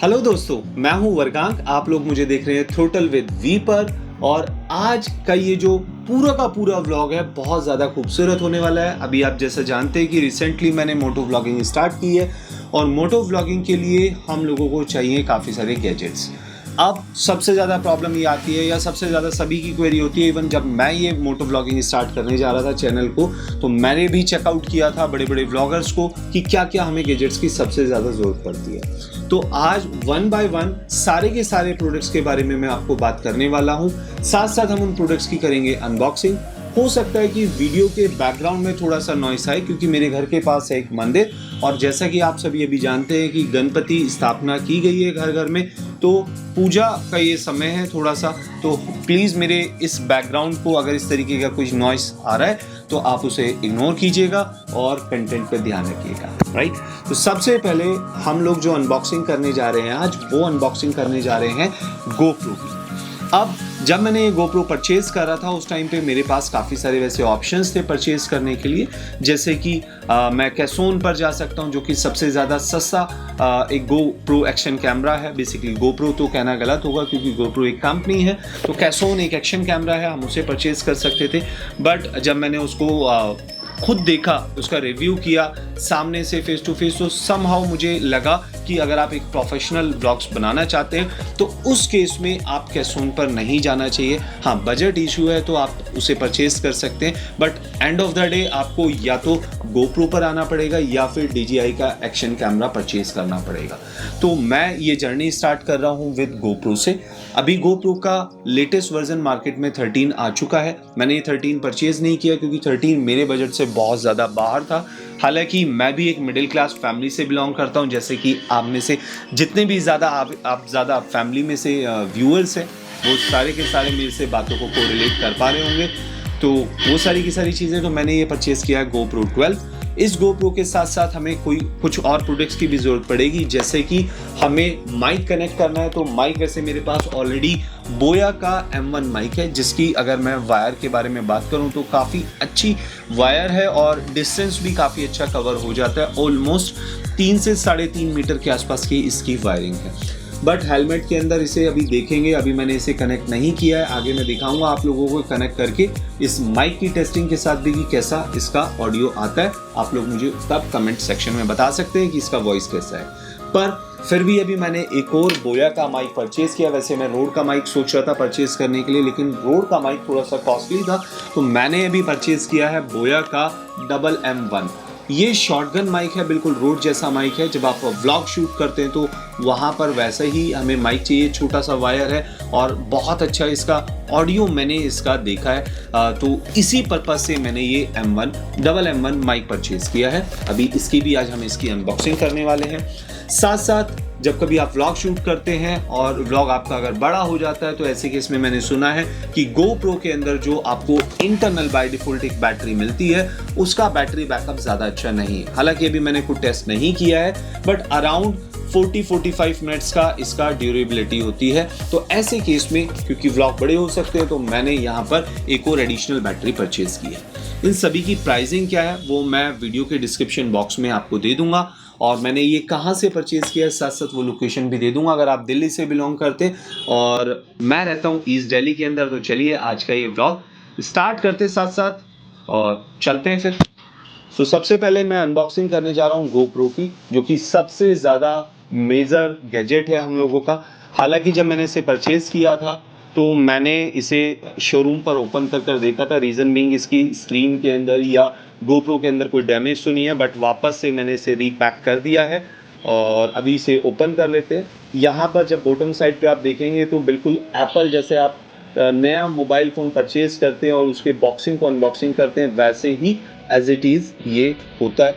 Hello दोस्तों, मैं हूं वर्गांक। आप लोग मुझे देख रहे हैं थ्रोटल विद वी पर। और आज का ये जो पूरा का पूरा व्लॉग है बहुत ज़्यादा खूबसूरत होने वाला है। अभी आप जैसे जानते हैं कि रिसेंटली मैंने मोटो व्लॉगिंग स्टार्ट की है और मोटो व्लॉगिंग के लिए हम लोगों को चाहिए काफ़ी सारे गैजेट्स। अब सबसे ज़्यादा प्रॉब्लम ये आती है या सबसे ज़्यादा सभी की क्वेरी होती है। इवन जब मैं ये मोटो व्लॉगिंग स्टार्ट करने जा रहा था चैनल को, तो मैंने भी चेकआउट किया था बड़े बड़े व्लॉगर्स को कि क्या क्या हमें गैजेट्स की सबसे ज़्यादा ज़रूरत पड़ती है। तो आज वन बाय वन सारे के सारे प्रोडक्ट्स के बारे में मैं आपको बात करने वाला हूँ। साथ साथ हम उन प्रोडक्ट्स की करेंगे अनबॉक्सिंग। हो सकता है कि वीडियो के बैकग्राउंड में थोड़ा सा नॉइस आए क्योंकि मेरे घर के पास है एक मंदिर, और जैसा कि आप सभी अभी जानते हैं कि गणपति स्थापना की गई है घर घर में, तो पूजा का ये समय है थोड़ा सा। तो प्लीज़ मेरे इस बैकग्राउंड को अगर इस तरीके का कुछ नॉइस आ रहा है तो आप उसे इग्नोर कीजिएगा और कंटेंट पर ध्यान रखिएगा, राइट। तो सबसे पहले हम लोग जो अनबॉक्सिंग करने जा रहे हैं आज, वो अनबॉक्सिंग करने जा रहे हैं गोप्रो की। अब जब मैंने ये गोप्रो परचेज करा था उस टाइम पे मेरे पास काफ़ी सारे वैसे ऑप्शंस थे परचेज करने के लिए, जैसे कि मैं कैसोन पर जा सकता हूँ जो कि सबसे ज़्यादा सस्ता एक गोप्रो एक्शन कैमरा है। बेसिकली गोप्रो तो कहना गलत होगा क्योंकि गोप्रो एक कंपनी है, तो कैसोन एक एक्शन कैमरा है, हम उसे परचेज कर सकते थे। बट जब मैंने उसको खुद देखा, उसका रिव्यू किया सामने से फेस टू फेस, तो समहाउ मुझे लगा कि अगर आप एक प्रोफेशनल ब्लॉग्स बनाना चाहते हैं तो उस केस में आप कैसोन पर नहीं जाना चाहिए। हाँ, बजट इशू है तो आप उसे परचेज कर सकते हैं, but end of the day आपको या तो गोप्रो पर आना पड़ेगा या फिर DJI का एक्शन कैमरा परचेज करना पड़ेगा। तो मैं ये जर्नी स्टार्ट कर रहा हूँ विद गोप्रो से। अभी गोप्रो का लेटेस्ट वर्जन मार्केट में 13 आ चुका है। मैंने ये 13 परचेज नहीं किया क्योंकि 13 मेरे बजट से बहुत ज़्यादा बाहर था। हालांकि मैं भी एक मिडिल क्लास फैमिली से बिलोंग करता हूं, जैसे कि आप में से जितने भी ज़्यादा आप ज़्यादा फैमिली में से व्यूअर्स हैं वो सारे के सारे मेरे से बातों को कोरिलेट कर पा रहे होंगे। तो वो सारी की सारी चीज़ें, तो मैंने ये परचेज़ किया है GoPro 12। इस GoPro के साथ साथ हमें कुछ और प्रोडक्ट्स की भी ज़रूरत पड़ेगी, जैसे कि हमें माइक कनेक्ट करना है। तो माइक वैसे मेरे पास ऑलरेडी बोया का M1 माइक है, जिसकी अगर मैं वायर के बारे में बात करूं तो काफ़ी अच्छी वायर है और डिस्टेंस भी काफ़ी अच्छा कवर हो जाता है। ऑलमोस्ट 3 से 3.5 मीटर के आसपास की इसकी वायरिंग है। बट हेलमेट के अंदर इसे अभी देखेंगे, अभी मैंने इसे कनेक्ट नहीं किया है, आगे मैं दिखाऊंगा आप लोगों को कनेक्ट करके इस माइक की टेस्टिंग के साथ भी कि कैसा इसका ऑडियो आता है। आप लोग मुझे तब कमेंट सेक्शन में बता सकते हैं कि इसका वॉइस कैसा है। पर फिर भी अभी मैंने एक और बोया का माइक परचेज किया। वैसे मैं रोड का माइक सोच रहा था परचेज करने के लिए, लेकिन रोड का माइक थोड़ा सा कॉस्टली था, तो मैंने अभी परचेज किया है बोया का MM1। ये शॉटगन माइक है, बिल्कुल रोड जैसा माइक है। जब आप व्लॉग शूट करते हैं तो वहाँ पर वैसे ही हमें माइक चाहिए। छोटा सा वायर है और बहुत अच्छा इसका ऑडियो मैंने इसका देखा है, तो इसी पर्पज से मैंने ये MM1 माइक परचेज किया है। अभी इसकी भी आज हम इसकी अनबॉक्सिंग करने वाले हैं। साथ साथ जब कभी आप व्लॉग शूट करते हैं और व्लॉग आपका अगर बड़ा हो जाता है तो ऐसे केस में मैंने सुना है कि GoPro के अंदर जो आपको इंटरनल बाय डिफॉल्ट एक बैटरी मिलती है उसका बैटरी बैकअप ज़्यादा अच्छा नहीं है। हालांकि अभी मैंने कोई टेस्ट नहीं किया है, बट अराउंड 40-45 मिनट्स का इसका ड्यूरेबिलिटी होती है। तो ऐसे केस में क्योंकि व्लॉग बड़े हो सकते हैं तो मैंने यहाँ पर एक और एडिशनल बैटरी परचेज की है। इन सभी की प्राइसिंग क्या है वो मैं वीडियो के डिस्क्रिप्शन बॉक्स में आपको दे दूंगा, और मैंने ये कहाँ से परचेज़ किया है साथ साथ वो लोकेशन भी दे दूंगा अगर आप दिल्ली से बिलोंग करते और मैं रहता हूँ ईस्ट दिल्ली के अंदर। तो चलिए आज का ये व्लॉग स्टार्ट करते साथ साथ और चलते हैं फिर। तो सबसे पहले मैं अनबॉक्सिंग करने जा रहा हूँ GoPro की, जो कि सबसे ज़्यादा मेजर गैजेट है हम लोगों का। हालांकि जब मैंने इसे परचेज़ किया था तो मैंने इसे शोरूम पर ओपन कर देखा था। रीज़न बीइंग इसकी स्क्रीन के अंदर या GoPro के अंदर कोई डैमेज तो नहीं है, बट वापस से मैंने इसे रीपैक कर दिया है और अभी इसे ओपन कर लेते हैं। यहाँ पर जब बॉटम साइड पे आप देखेंगे तो बिल्कुल एप्पल जैसे आप नया मोबाइल फ़ोन परचेज़ करते हैं और उसके बॉक्सिंग को अनबॉक्सिंग करते हैं वैसे ही एज इट इज़ ये होता है।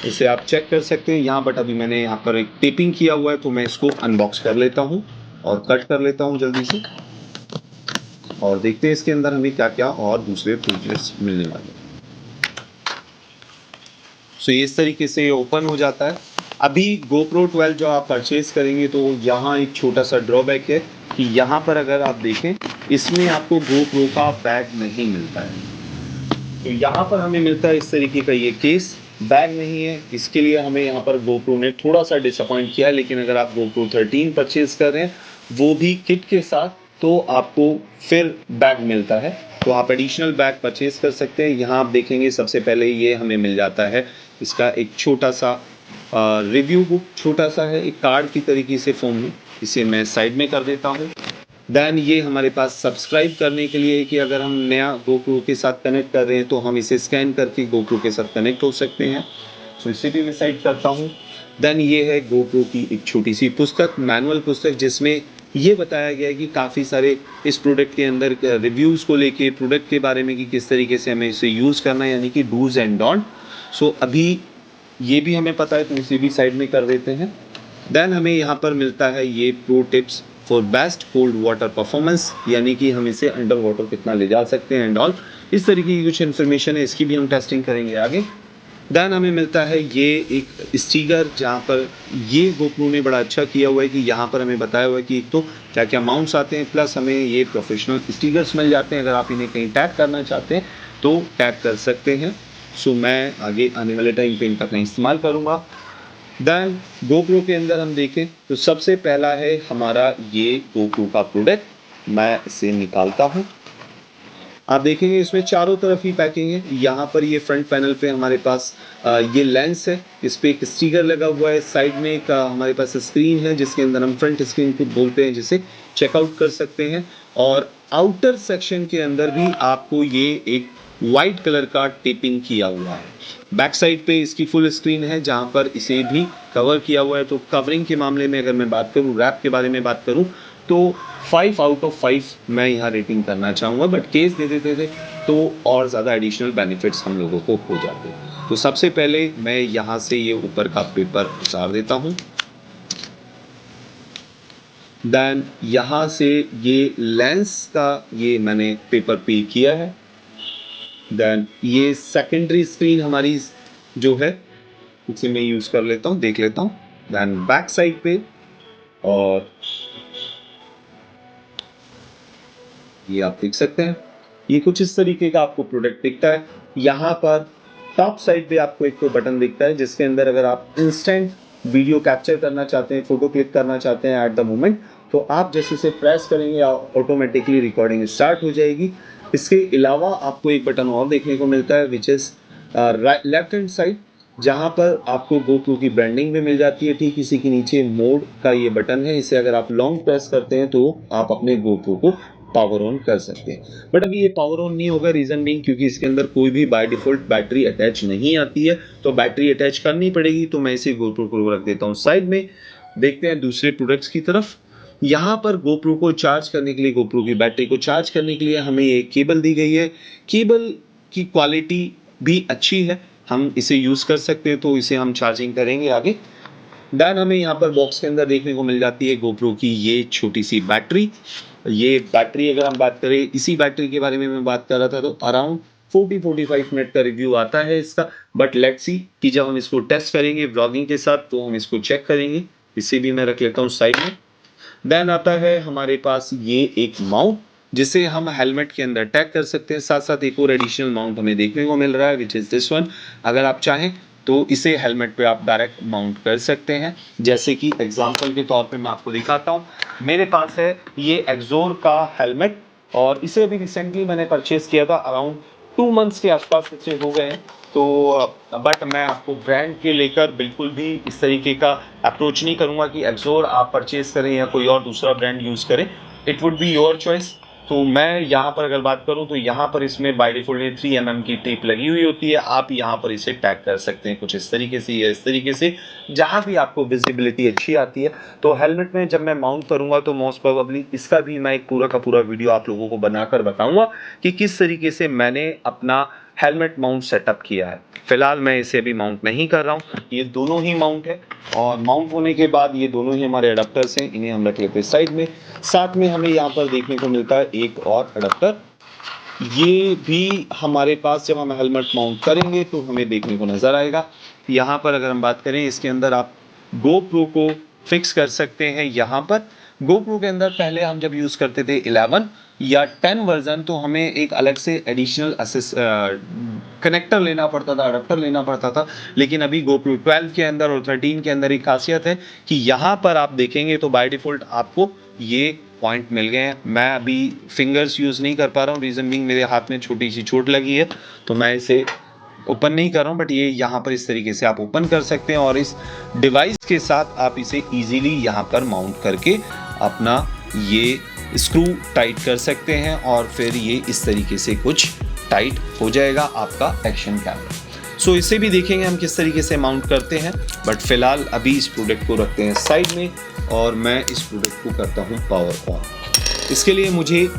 इसे आप चेक कर सकते हैं यहाँ, बट अभी मैंने यहाँ पर एक टेपिंग किया हुआ है तो मैं इसको अनबॉक्स कर लेता हूँ और कट कर लेता हूँ जल्दी से, और देखते हैं इसके अंदर हमें क्या क्या और दूसरे फीचर्स मिलने वाले हैं। सो इस तरीके से ओपन हो जाता है। अभी GoPro 12 जो आप परचेज करेंगे तो यहाँ एक छोटा सा ड्रॉबैक है कि यहाँ पर अगर आप देखें इसमें आपको GoPro का बैग नहीं मिलता है। तो यहाँ पर हमें मिलता है इस तरीके का ये केस, बैग नहीं है, इसके लिए हमें यहाँ पर GoPro ने थोड़ा सा डिसअपॉइंट किया है, लेकिन अगर आप GoPro 13 परचेज कर रहे हैं वो भी किट के साथ, तो आपको फिर बैग मिलता है, तो आप एडिशनल बैग परचेज कर सकते हैं। यहाँ आप देखेंगे सबसे पहले ये हमें मिल जाता है इसका एक छोटा सा रिव्यू बुक, छोटा सा है, एक कार्ड की तरीके से फॉर्म में, इसे मैं साइड में कर देता हूँ। देन ये हमारे पास सब्सक्राइब करने के लिए है कि अगर हम नया GoPro के साथ कनेक्ट कर रहे हैं तो हम इसे स्कैन करके GoPro के साथ कनेक्ट हो सकते हैं, तो इसे भी मैं साइड करता हूँ। देन ये है GoPro की एक छोटी सी पुस्तक, मैनुअल पुस्तक, जिसमें ये बताया गया है कि काफ़ी सारे इस प्रोडक्ट के अंदर रिव्यूज़ को लेके, प्रोडक्ट के बारे में कि किस तरीके से हमें इसे यूज़ करना है, यानी कि डूज एंड डोंट। सो अभी ये भी हमें पता है तो इसे भी साइड में कर देते हैं। देन हमें यहाँ पर मिलता है ये pro tips for best cold water performance, यानी कि हम इसे अंडर वाटर कितना ले जा सकते हैं एंड ऑल, इस तरीके की कुछ इन्फॉर्मेशन है, इसकी भी हम टेस्टिंग करेंगे आगे। देन हमें मिलता है ये एक स्टिकर, जहाँ पर ये GoPro ने बड़ा अच्छा किया हुआ है कि यहाँ पर हमें बताया हुआ है कि एक तो क्या क्या माउंट्स आते हैं, प्लस हमें ये प्रोफेशनल स्टिकर्स मिल जाते हैं, अगर आप इन्हें कहीं टैग करना चाहते हैं तो टैग कर सकते हैं। सो मैं आगे आने वाले टाइम पे इनका कहीं इस्तेमाल करूँगा। देन GoPro के अंदर हम देखें तो सबसे पहला है हमारा ये GoPro का प्रोडक्ट, मैं इसे निकालता हूँ। आप देखेंगे इसमें चारों तरफ ही पैकिंग है। यहाँ पर ये फ्रंट पैनल पे हमारे पास ये लेंस है, इस पे एक स्टिकर लगा हुआ है, साइड में एक हमारे पास स्क्रीन है जिसके अंदर हम फ्रंट स्क्रीन को बोलते हैं, जिसे चेकआउट कर सकते हैं। और आउटर सेक्शन के अंदर भी आपको ये एक वाइट कलर का टेपिंग किया हुआ है। बैक साइड पे इसकी फुल स्क्रीन है जहाँ पर इसे भी कवर किया हुआ है। तो कवरिंग के मामले में अगर मैं बात करूँ, रैप के बारे में बात करूँ, तो 5 आउट ऑफ 5 मैं यहाँ रेटिंग करना चाहूँगा, बट केस दे देते थे तो और ज़्यादा एडिशनल बेनिफिट्स हम लोगों को हो जाते। तो सबसे पहले मैं यहाँ से ये ऊपर का पेपर उतार देता हूँ। देन यहाँ से ये लेंस का ये मैंने पेपर पील किया है। देन ये सेकेंडरी स्क्रीन हमारी जो है उसे मैं यूज़ कर लेता हूँ, देख लेता हूँ। देन बैक साइड पे, और ये आप देख सकते हैं, ये कुछ इस तरीके का आपको प्रोडक्ट दिखता है। यहाँ पर टॉप साइड पे आपको एक तो बटन दिखता है जिसके अंदर अगर आप इंस्टेंट वीडियो कैप्चर करना चाहते हैं, फोटो क्लिक करना चाहते हैं एट द मोमेंट, तो आप जैसे इसे प्रेस करेंगे ऑटोमेटिकली रिकॉर्डिंग स्टार्ट हो जाएगी। इसके अलावा आपको एक बटन और देखने को मिलता है which is left hand side, जहाँ पर आपको GoPro की ब्रांडिंग भी मिल जाती है। ठीक इसी के नीचे मोड का ये बटन है, इसे अगर आप लॉन्ग प्रेस करते हैं तो आप अपने GoPro को पावर ऑन कर सकते हैं। बट अभी ये पावर ऑन नहीं होगा, रीज़न बीइंग क्योंकि इसके अंदर कोई भी बाय डिफ़ॉल्ट बैटरी अटैच नहीं आती है, तो बैटरी अटैच करनी पड़ेगी। तो मैं इसे GoPro को रख देता हूँ साइड में। देखते हैं दूसरे प्रोडक्ट्स की तरफ। यहाँ पर GoPro को चार्ज करने के लिए, GoPro की बैटरी को चार्ज करने के लिए हमें एक केबल दी गई है। केबल की क्वालिटी भी अच्छी है, हम इसे यूज़ कर सकते हैं, तो इसे हम चार्जिंग करेंगे आगे। देन हमें यहाँ पर बॉक्स के अंदर देखने को मिल जाती है GoPro की ये छोटी सी बैटरी। ये बैटरी अगर हम बात करें, इसी बैटरी के बारे में मैं बात कर रहा था, तो अराउंड 40-45 मिनट का रिव्यू आता है इसका। बट लेट्स सी कि जब हम इसको टेस्ट करेंगे व्लॉगिंग के साथ तो हम इसको चेक करेंगे। इसे भी मैं रख लेता हूँ साइड में। देन आता है हमारे पास ये एक माउंट, जिसे हम हेलमेट के अंदर टैग कर सकते हैं। साथ साथ एक और एडिशनल माउंट हमें देखने को मिल रहा है विच इज़ दिस वन। अगर आप चाहें तो इसे हेलमेट पे आप डायरेक्ट माउंट कर सकते हैं। जैसे कि एग्जांपल के तौर पे मैं आपको दिखाता हूँ, मेरे पास है ये एक्सोर का हेलमेट, और इसे अभी रिसेंटली मैंने परचेज किया था, अराउंड 2 मंथ्स के आसपास इसे हो गए हैं। तो बट मैं आपको ब्रांड के लेकर बिल्कुल भी इस तरीके का अप्रोच नहीं करूँगा कि एक्सोर आप परचेज करें या कोई और दूसरा ब्रांड यूज़ करें। It would be your choice. तो मैं यहाँ पर अगर बात करूँ तो यहाँ पर इसमें बाय डिफ़ॉल्ट 3 mm की टेप लगी हुई होती है। आप यहाँ पर इसे टैग कर सकते हैं कुछ इस तरीके से या इस तरीके से, जहाँ भी आपको विजिबिलिटी अच्छी आती है। तो हेलमेट में जब मैं माउंट करूँगा तो मोस्ट प्रोबेबली इसका भी मैं एक पूरा का पूरा वीडियो आप लोगों को बनाकर बताऊँगा कि किस तरीके से मैंने अपना हेलमेट माउंट सेटअप किया है। फिलहाल मैं इसे अभी माउंट नहीं कर रहा हूँ, ये दोनों ही माउंट है। और माउंट होने के बाद ये दोनों ही हमारे अडेप्टर्स हैं, इन्हें हम रख लेते हैं साइड में। साथ में हमें यहाँ पर देखने को मिलता है एक और अडेप्टर, ये भी हमारे पास जब हम हेलमेट माउंट करेंगे तो हमें देखने को नज़र आएगा। यहाँ पर अगर हम बात करें, इसके अंदर आप GoPro को फिक्स कर सकते हैं यहाँ पर। GoPro के अंदर पहले हम जब यूज़ करते थे 11 या 10 वर्जन, तो हमें एक अलग से एडिशनल कनेक्टर लेना पड़ता था, अडेप्टर लेना पड़ता था। लेकिन अभी GoPro 12 के अंदर और 13 के अंदर एक खासियत है कि यहाँ पर आप देखेंगे तो बाय डिफ़ॉल्ट आपको ये पॉइंट मिल गए हैं। मैं अभी फिंगर्स यूज़ नहीं कर पा रहा हूँ, रीज़न बीइंग मेरे हाथ में छोटी सी चोट लगी है, तो मैं इसे ओपन नहीं कर रहा हूँ, बट ये यहाँ पर इस तरीके से आप ओपन कर सकते हैं और इस डिवाइस के साथ आप इसे इजीली यहाँ पर माउंट करके अपना ये स्क्रू टाइट कर सकते हैं और फिर ये इस तरीके से कुछ टाइट हो जाएगा आपका एक्शन कैमरा। सो इसे भी देखेंगे हम किस तरीके से माउंट करते हैं, बट फिलहाल अभी इस प्रोडक्ट को रखते हैं साइड में और मैं इस प्रोडक्ट को करता हूँ पावर ऑन। इसके लिए मुझे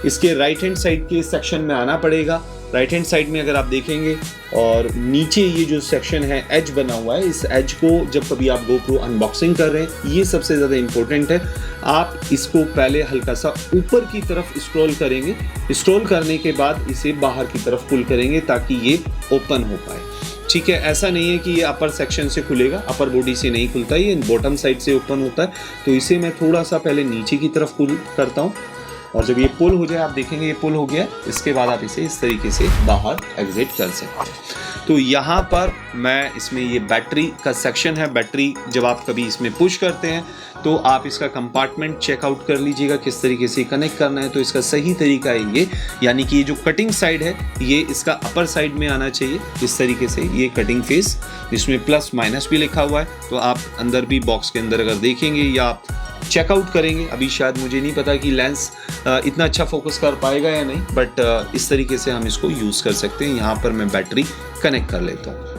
इसके राइट हैंड साइड के सेक्शन में आना पड़ेगा। राइट हैंड साइड में अगर आप देखेंगे और नीचे ये जो सेक्शन है एज बना हुआ है, इस एज को जब कभी आप GoPro अनबॉक्सिंग कर रहे हैं, ये सबसे ज़्यादा इम्पोर्टेंट है। आप इसको पहले हल्का सा ऊपर की तरफ स्क्रॉल करेंगे, स्क्रॉल करने के बाद इसे बाहर की तरफ पुल करेंगे ताकि ये ओपन हो पाए। ठीक है, ऐसा नहीं है कि ये अपर सेक्शन से खुलेगा, अपर बॉडी से नहीं खुलता, ये बॉटम साइड से ओपन होता है। तो इसे मैं थोड़ा सा पहले नीचे की तरफ पुल करता हूँ और जब ये पुल हो जाए आप देखेंगे ये पुल हो गया। इसके बाद आप इसे इस तरीके से बाहर एग्जिट कर सकते हैं। तो यहाँ पर मैं इसमें ये बैटरी का सेक्शन है। बैटरी जब आप कभी इसमें पुश करते हैं तो आप इसका कंपार्टमेंट चेकआउट कर लीजिएगा किस तरीके से कनेक्ट करना है। तो इसका सही तरीका है ये, यानी कि ये जो कटिंग साइड है ये इसका अपर साइड में आना चाहिए इस तरीके से। ये कटिंग फेस जिसमें प्लस माइनस भी लिखा हुआ है, तो आप अंदर भी बॉक्स के अंदर अगर देखेंगे या आप चेकआउट करेंगे, अभी शायद मुझे नहीं पता कि लेंस इतना अच्छा फोकस कर पाएगा या नहीं, बट इस तरीके से हम इसको यूज़ कर सकते हैं। यहाँ पर मैं बैटरी कनेक्ट कर लेता हूँ।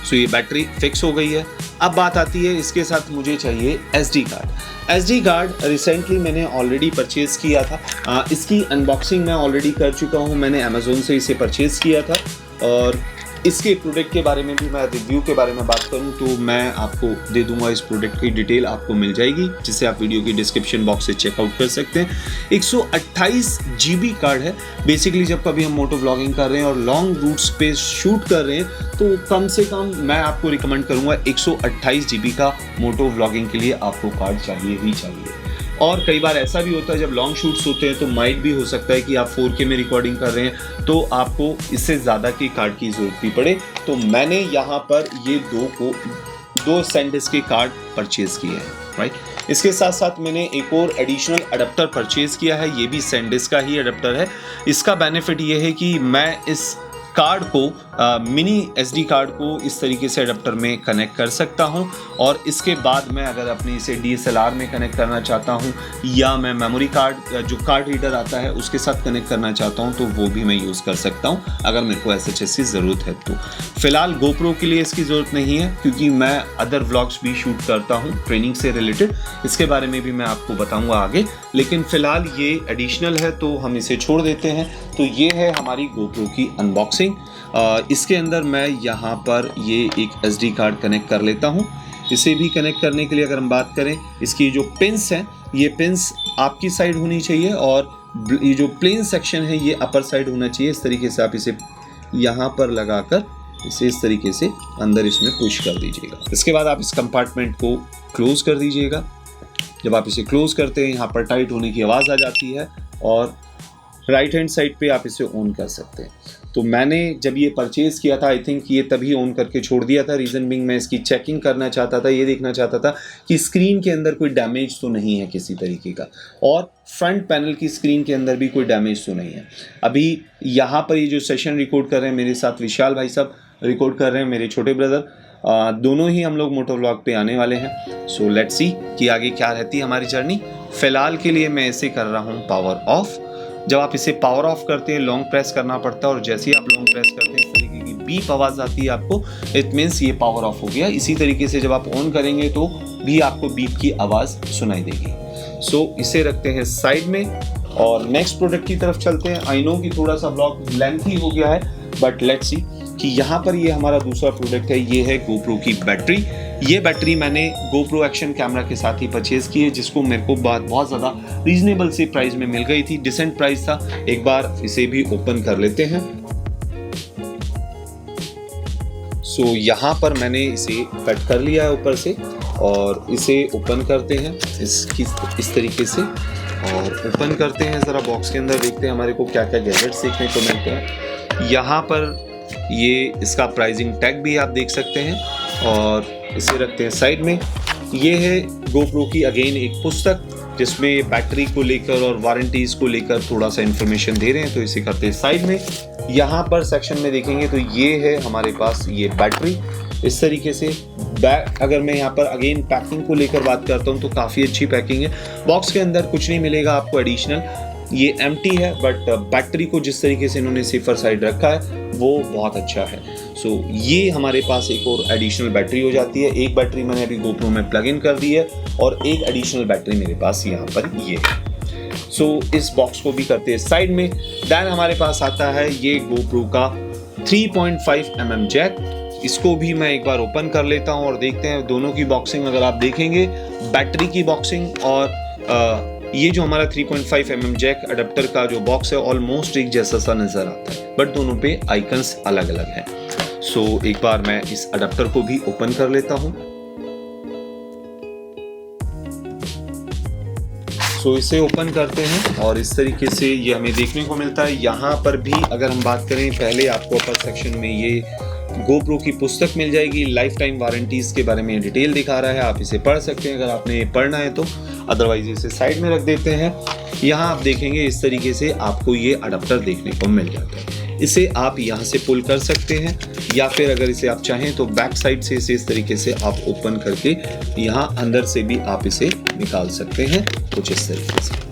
सो ये बैटरी फिक्स हो गई है। अब बात आती है इसके साथ मुझे चाहिए SD card. SD card recently मैंने ऑलरेडी परचेज़ किया था। इसकी अनबॉक्सिंग मैं ऑलरेडी कर चुका हूँ, मैंने अमेज़ोन से इसे परचेज़ किया था। और इसके प्रोडक्ट के बारे में भी मैं रिव्यू के बारे में बात करूं तो मैं आपको दे दूंगा, इस प्रोडक्ट की डिटेल आपको मिल जाएगी जिसे आप वीडियो की डिस्क्रिप्शन बॉक्स से चेकआउट कर सकते हैं। 128 GB कार्ड है। बेसिकली जब कभी हम मोटो व्लॉगिंग कर रहे हैं और लॉन्ग रूट्स पे शूट कर रहे हैं तो कम से कम मैं आपको रिकमेंड करूंगा 128 GB का मोटो व्लॉगिंग के लिए आपको कार्ड चाहिए ही चाहिए। और कई बार ऐसा भी होता है जब लॉन्ग शूट्स होते हैं तो माइट भी हो सकता है कि आप 4K में रिकॉर्डिंग कर रहे हैं तो आपको इससे ज़्यादा की कार्ड की ज़रूरत भी पड़े। तो मैंने यहाँ पर ये दो SanDisk के कार्ड परचेज़ किए हैं, राइट। इसके साथ साथ मैंने एक और एडिशनल अडेप्टर परचेज़ किया है, ये भी SanDisk का ही अडेप्टर है। इसका बेनिफिट ये है कि मैं इस कार्ड को मिनी SD कार्ड को इस तरीके से अडेप्टर में कनेक्ट कर सकता हूं और इसके बाद मैं अगर अपनी इसे DSLR में कनेक्ट करना चाहता हूं या मैं मेमोरी कार्ड जो कार्ड रीडर आता है उसके साथ कनेक्ट करना चाहता हूं तो वो भी मैं यूज़ कर सकता हूं अगर मेरे को SHS की ज़रूरत है। तो फिलहाल GoPro के लिए इसकी ज़रूरत नहीं है क्योंकि मैं अदर व्लॉग्स भी शूट करता हूँ ट्रेनिंग से रिलेटेड, इसके बारे में भी मैं आपको बताऊँगा आगे। लेकिन फ़िलहाल ये एडिशनल है तो हम इसे छोड़ देते हैं। तो ये है हमारी GoPro की अनबॉक्सिंग। इसके अंदर मैं यहाँ पर ये एक SD कार्ड कनेक्ट कर लेता हूँ। इसे भी कनेक्ट करने के लिए अगर हम बात करें, इसकी जो पिंस हैं ये पिंस आपकी साइड होनी चाहिए और ये जो प्लेन सेक्शन है ये अपर साइड होना चाहिए। इस तरीके से आप इसे यहाँ पर लगाकर इसे इस तरीके से अंदर इसमें पुश कर दीजिएगा। इसके बाद आप इस कंपार्टमेंट को क्लोज कर दीजिएगा। जब आप इसे क्लोज करते हैं यहाँ पर टाइट होने की आवाज़ आ जाती है और राइट हैंड साइड पे आप इसे ऑन कर सकते हैं। तो मैंने जब ये परचेज़ किया था आई थिंक ये तभी ऑन करके छोड़ दिया था, रीज़न बिंग मैं इसकी चेकिंग करना चाहता था, ये देखना चाहता था कि स्क्रीन के अंदर कोई डैमेज तो नहीं है किसी तरीके का और फ्रंट पैनल की स्क्रीन के अंदर भी कोई डैमेज तो नहीं है। अभी यहाँ पर ये जो सेशन रिकॉर्ड कर रहे हैं मेरे साथ विशाल भाई साहब रिकॉर्ड कर रहे हैं, मेरे छोटे ब्रदर, दोनों ही हम लोग मोटो व्लॉग पे आने वाले हैं। सो लेट्स सी कि आगे क्या रहती है हमारी जर्नी। फ़िलहाल के लिए मैं इसे कर रहा हूँ पावर ऑफ। जब आप इसे पावर ऑफ करते हैं लॉन्ग प्रेस करना पड़ता है और जैसे ही आप लॉन्ग प्रेस करते हैं इस तरीके की बीप आवाज़ आती है आपको, इट मीन्स ये पावर ऑफ हो गया। इसी तरीके से जब आप ऑन करेंगे तो भी आपको बीप की आवाज़ सुनाई देगी। सो इसे रखते हैं साइड में और नेक्स्ट प्रोडक्ट की तरफ चलते हैं। आई नो कि थोड़ा सा ब्लॉग लेंथी हो गया है बट लेट्स सी कि यहाँ पर ये हमारा दूसरा प्रोडक्ट है, ये है GoPro की बैटरी। ये बैटरी मैंने GoPro एक्शन कैमरा के साथ ही परचेज़ की है जिसको मेरे को बहुत ज़्यादा रीजनेबल सी प्राइस में मिल गई थी, डिसेंट प्राइस था। एक बार इसे भी ओपन कर लेते हैं। सो यहाँ पर मैंने इसे कट कर लिया है ऊपर से और इसे ओपन करते हैं इस तरीके से और ओपन करते हैं। ज़रा बॉक्स के अंदर देखते हैं हमारे को क्या क्या गैजेट्स देखने को मिलते हैं। यहाँ पर ये इसका प्राइसिंग टैग भी आप देख सकते हैं और इसे रखते हैं साइड में। ये है GoPro की अगेन एक पुस्तक जिसमें बैटरी को लेकर और वारंटीज़ को लेकर थोड़ा सा इन्फॉर्मेशन दे रहे हैं, तो इसे करते हैं साइड में। यहाँ पर सेक्शन में देखेंगे तो ये है हमारे पास ये बैटरी इस तरीके से। अगर मैं यहाँ पर अगेन पैकिंग को लेकर बात करता हूँ तो काफ़ी अच्छी पैकिंग है। बॉक्स के अंदर कुछ नहीं मिलेगा आपको एडिशनल, ये एम्प्टी है, बट बैटरी को जिस तरीके से इन्होंने सेफर साइड रखा है वो बहुत अच्छा है। सो ये हमारे पास एक और एडिशनल बैटरी हो जाती है। एक बैटरी मैंने अभी GoPro में प्लग इन कर दी है और एक एडिशनल बैटरी मेरे पास यहाँ पर ये है। सो इस बॉक्स को भी करते हैं साइड में। देन हमारे पास आता है ये GoPro का 3.5 mm जैक। इसको भी मैं एक बार ओपन कर लेता हूँ और देखते हैं दोनों की बॉक्सिंग। अगर आप देखेंगे बैटरी की बॉक्सिंग और ये जो हमारा 3.5 mm जैक अडेप्टर का जो बॉक्स है ऑलमोस्ट एक जैसा सा नजर आता है, बट दोनों पे आइकन्स अलग अलग हैं। सो एक बार मैं इस अडेप्टर को भी ओपन कर लेता हूं। सो इसे ओपन करते हैं और इस तरीके से ये हमें देखने को मिलता है। यहाँ पर भी अगर हम बात करें, पहले आपको अपर सेक्शन में ये GoPro की पुस्तक मिल जाएगी, लाइफ टाइम वारंटीज के बारे में डिटेल दिखा रहा है, आप इसे पढ़ सकते हैं अगर आपने पढ़ना है तो। अदरवाइज इसे साइड में रख देते हैं। यहाँ आप देखेंगे इस तरीके से आपको ये अडेप्टर देखने को मिल जाता है। इसे आप यहाँ से पुल कर सकते हैं या फिर अगर इसे आप चाहें तो बैक साइड से इसे इस तरीके से आप ओपन करके यहाँ अंदर से भी आप इसे निकाल सकते हैं कुछ इस तरीके से।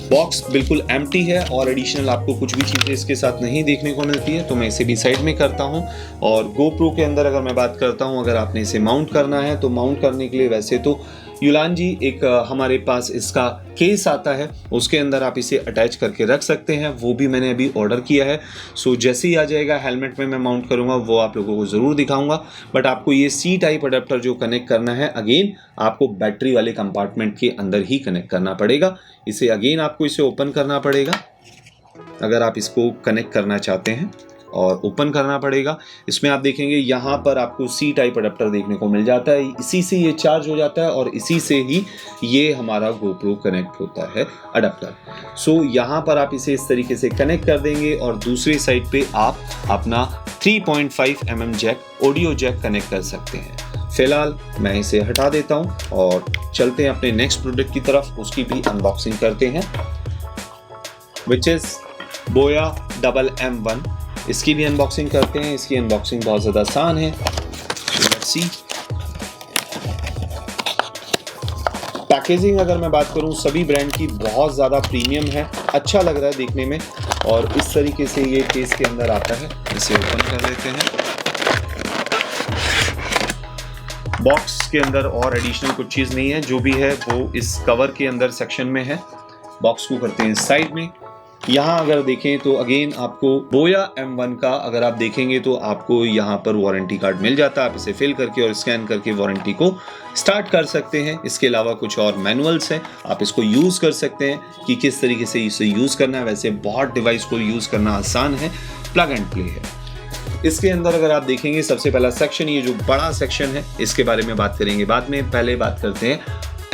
बॉक्स बिल्कुल एम्प्टी है और एडिशनल आपको कुछ भी चीज़ें इसके साथ नहीं देखने को मिलती है, तो मैं इसे भी साइड में करता हूं। और GoPro के अंदर अगर मैं बात करता हूं, अगर आपने इसे माउंट करना है तो माउंट करने के लिए वैसे तो युलान जी एक हमारे पास इसका केस आता है, उसके अंदर आप इसे अटैच करके रख सकते हैं, वो भी मैंने अभी ऑर्डर किया है। सो जैसे ही आ जाएगा हेलमेट में मैं माउंट करूंगा वो आप लोगों को ज़रूर दिखाऊंगा। बट आपको ये C टाइप अडेप्टर जो कनेक्ट करना है अगेन आपको बैटरी वाले कंपार्टमेंट के अंदर ही कनेक्ट करना पड़ेगा। इसे अगेन आपको इसे ओपन करना पड़ेगा अगर आप इसको कनेक्ट करना चाहते हैं और ओपन करना पड़ेगा। इसमें आप देखेंगे यहाँ पर आपको C टाइप अडेप्टर देखने को मिल जाता है, इसी से ये चार्ज हो जाता है और इसी से ही ये हमारा GoPro कनेक्ट होता है अडेप्टर। सो यहाँ पर आप इसे इस तरीके से कनेक्ट कर देंगे और दूसरी साइड पे आप अपना 3.5 mm jack audio jack connect कर सकते हैं। फिलहाल मैं इसे हटा देता हूँ और चलते हैं अपने नेक्स्ट प्रोडक्ट की तरफ, उसकी भी अनबॉक्सिंग करते हैं, विच इज बोया MM1। इसकी भी अनबॉक्सिंग करते हैं। इसकी अनबॉक्सिंग बहुत ज़्यादा आसान है। Let's see. पैकेजिंग अगर मैं बात करूं सभी ब्रांड की बहुत ज़्यादा प्रीमियम है, अच्छा लग रहा है देखने में और इस तरीके से ये केस के अंदर आता है। इसे ओपन कर लेते हैं। बॉक्स के अंदर और एडिशनल कुछ चीज़ नहीं है, जो भी है वो इस कवर के अंदर सेक्शन में है। बॉक्स को करते हैं साइड में। यहाँ अगर देखें तो अगेन आपको बोया M1 का अगर आप देखेंगे तो आपको यहाँ पर वारंटी कार्ड मिल जाता है। आप इसे फिल करके और स्कैन करके वारंटी को स्टार्ट कर सकते हैं। इसके अलावा कुछ और मैनुअल्स हैं, आप इसको यूज़ कर सकते हैं कि किस तरीके से इसे यूज़ करना है। वैसे बहुत डिवाइस को यूज़ करना आसान है, प्लग एंड प्ले है। इसके अंदर अगर आप देखेंगे सबसे पहला सेक्शन, ये जो बड़ा सेक्शन है इसके बारे में बात करेंगे बाद में। पहले बात करते हैं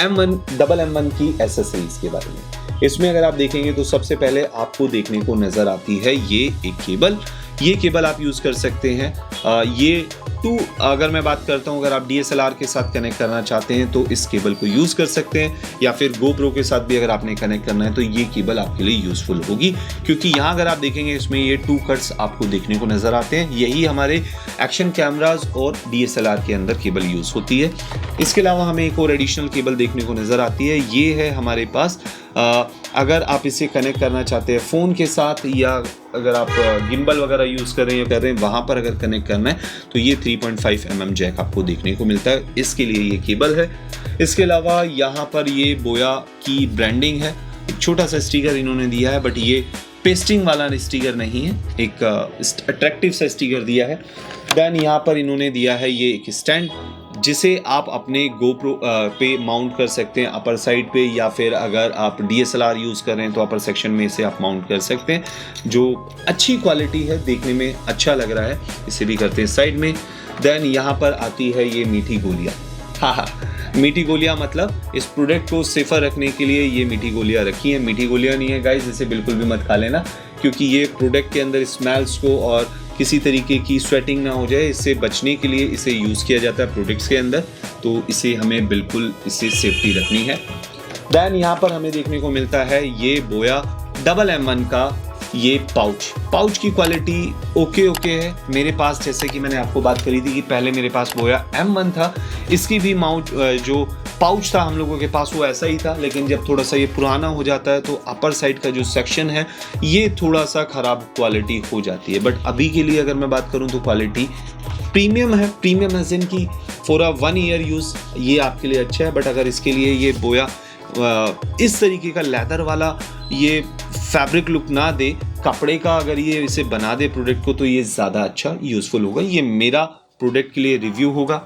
MM1 की एसेसरीज के बारे में। इसमें अगर आप देखेंगे तो सबसे पहले आपको देखने को नजर आती है ये एक केबल। ये केबल आप यूज कर सकते हैं। ये अगर मैं बात करता हूँ, अगर आप DSLR के साथ कनेक्ट करना चाहते हैं तो इस केबल को यूज कर सकते हैं, या फिर GoPro के साथ भी अगर आपने कनेक्ट करना है तो ये केबल आपके लिए यूजफुल होगी। क्योंकि यहाँ अगर आप देखेंगे इसमें ये 2 कट्स आपको देखने को नजर आते हैं। यही हमारे एक्शन कैमराज और DSLR के अंदर केबल यूज होती है। इसके अलावा हमें एक और एडिशनल केबल देखने को नजर आती है। ये है हमारे पास अगर आप इसे कनेक्ट करना चाहते हैं फ़ोन के साथ, या अगर आप गिम्बल वगैरह यूज़ कर रहे हैं या कर रहे हैं वहाँ पर अगर कनेक्ट करना है तो ये 3.5 mm जैक आपको देखने को मिलता है। इसके लिए ये केबल है। इसके अलावा यहाँ पर ये बोया की ब्रांडिंग है। एक छोटा सा स्टिकर इन्होंने दिया है, बट ये पेस्टिंग वाला स्टिकर नहीं है, एक अट्रैक्टिव सा स्टिकर दिया है। देन यहाँ पर इन्होंने दिया है ये एक स्टैंड जिसे आप अपने GoPro पे माउंट कर सकते हैं अपर साइड पे, या फिर अगर आप DSLR यूज़ कर रहे हैं तो अपर सेक्शन में इसे आप माउंट कर सकते हैं, जो अच्छी क्वालिटी है, देखने में अच्छा लग रहा है। इसे भी करते हैं साइड में। देन यहाँ पर आती है ये मीठी गोलियाँ। हाँ, मीठी गोलियाँ मतलब इस प्रोडक्ट को सेफर रखने के लिए ये मीठी गोलियाँ रखी हैं। मीठी गोलियाँ नहीं है गाइस, इसे बिल्कुल भी मत खा लेना, क्योंकि ये प्रोडक्ट के अंदर स्मेल्स को और किसी तरीके की स्वेटिंग ना हो जाए, इससे बचने के लिए इसे यूज़ किया जाता है प्रोडक्ट्स के अंदर। तो इसे हमें बिल्कुल इससे सेफ्टी रखनी है। देन यहाँ पर हमें देखने को मिलता है ये बोया डबल M1 का ये पाउच की क्वालिटी ओके है। मेरे पास, जैसे कि मैंने आपको बात करी थी कि पहले मेरे पास बोया M1 था, इसकी भी जो पाउच था हम लोगों के पास वो ऐसा ही था, लेकिन जब थोड़ा सा ये पुराना हो जाता है तो अपर साइड का जो सेक्शन है ये थोड़ा सा ख़राब क्वालिटी हो जाती है। बट अभी के लिए अगर मैं बात करूँ तो क्वालिटी प्रीमियम है। प्रीमियम है जिनकी फॉर अ 1 ईयर यूज़ ये आपके लिए अच्छा है। बट अगर इसके लिए ये बोया इस तरीके का लेदर वाला ये फैब्रिक लुक ना दे, कपड़े का अगर ये इसे बना दे प्रोडक्ट को, तो ये ज़्यादा अच्छा यूज़फुल होगा। ये मेरा प्रोडक्ट के लिए रिव्यू होगा।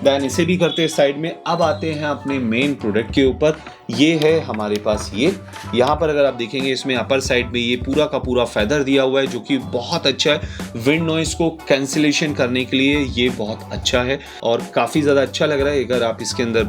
देन इसे भी करते हैं साइड में। अब आते हैं अपने मेन प्रोडक्ट के ऊपर। ये है हमारे पास ये, यहाँ पर अगर आप देखेंगे इसमें अपर साइड में ये पूरा का पूरा फेदर दिया हुआ है, जो कि बहुत अच्छा है। विंड नॉइस को कैंसिलेशन करने के लिए ये बहुत अच्छा है और काफ़ी ज़्यादा अच्छा लग रहा है। अगर आप इसके अंदर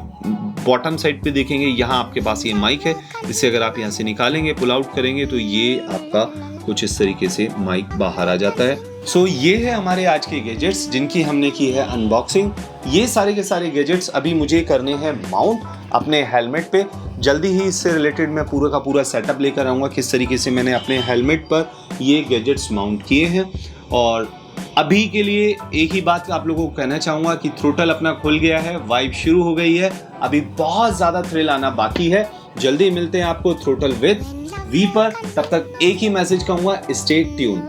बॉटम साइड पे देखेंगे, यहाँ आपके पास ये माइक है, इसे अगर आप यहाँ से निकालेंगे, पुल आउट करेंगे, तो ये आपका कुछ इस तरीके से माइक बाहर आ जाता है। सो ये है हमारे आज के गैजेट्स जिनकी हमने की है अनबॉक्सिंग। ये सारे के सारे गैजेट्स अभी मुझे करने हैं माउंट अपने हेलमेट पे। जल्दी ही इससे रिलेटेड मैं पूरा का पूरा सेटअप लेकर आऊँगा, किस तरीके से मैंने अपने हेलमेट पर ये गैजेट्स माउंट किए हैं। और अभी के लिए एक ही बात आप लोगों को कहना चाहूँगा कि थ्रोटल अपना खुल गया है, वाइब शुरू हो गई है। अभी बहुत ज़्यादा थ्रिल आना बाकी है। जल्दी मिलते हैं आपको थ्रोटल विद वी पर। तब तक एक ही मैसेज कहूँगा, स्टे ट्यून।